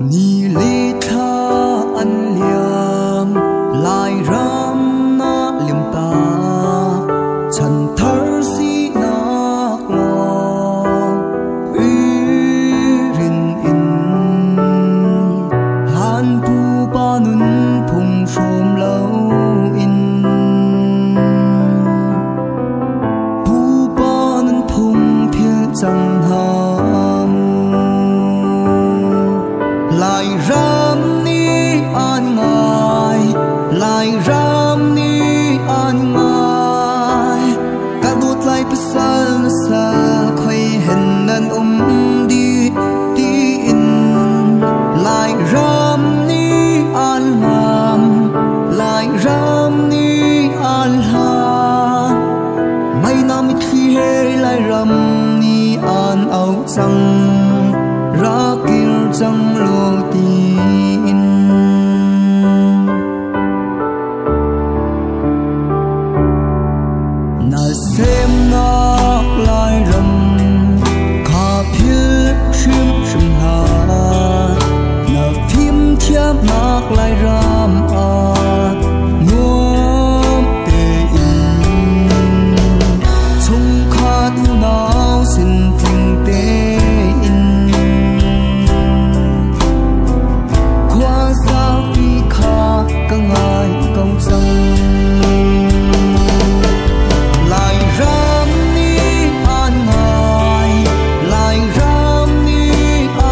ni lê tha an liam lai ram na liam ta chan thar si nak long uy rin in han pu pa nun phung shom lâu in pu pa nun phung phiêu chẳng ham lai ram ni an ngai lai ram ni an ngai ka dut lai pasal na sa khoi hen nan đi ti in lai ram ni an lam lai ram ni an ha mai nam thi he lai ram ni an au chang ra kir chang lo ti in na xem nak lai ram kha phil shim shim ha na phim thiam nak lai ram a nuam te in chung kha tu nao sin ting te in kwa sa phi kha ka ngai công sang lai ram ni an ngai lai ram ni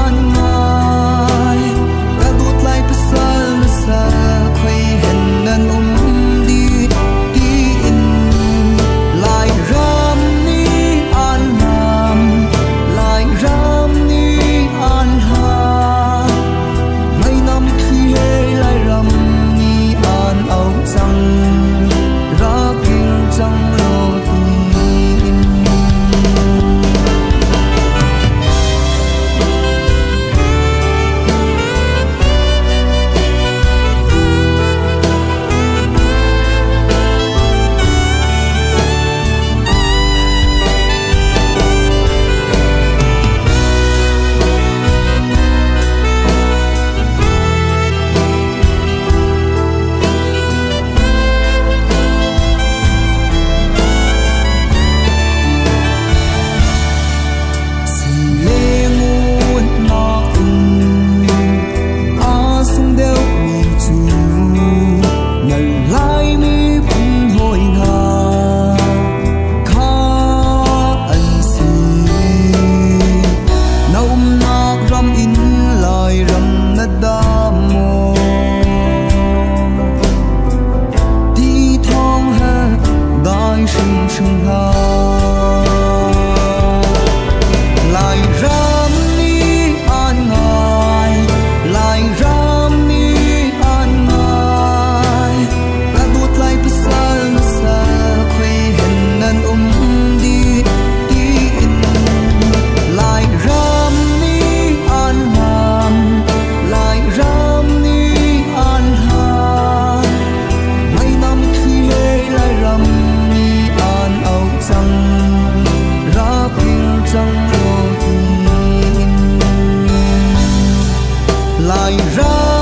an ngai ka dut lai pasal na sa khoi hen nan đi ti in lai ram ni an lam lai ram ni an ha mai nam thi he lai ram ni an au chang ra kir chang lo ti in lai ram ni an ngai lai ram ni an ngai ka dut lai pasal na sa khoi hen nan đi ti in lai ram ni an lam lai ram ni an ha mai nam thi he lai ram ni an au chang ra kir chang lo ti in lai ram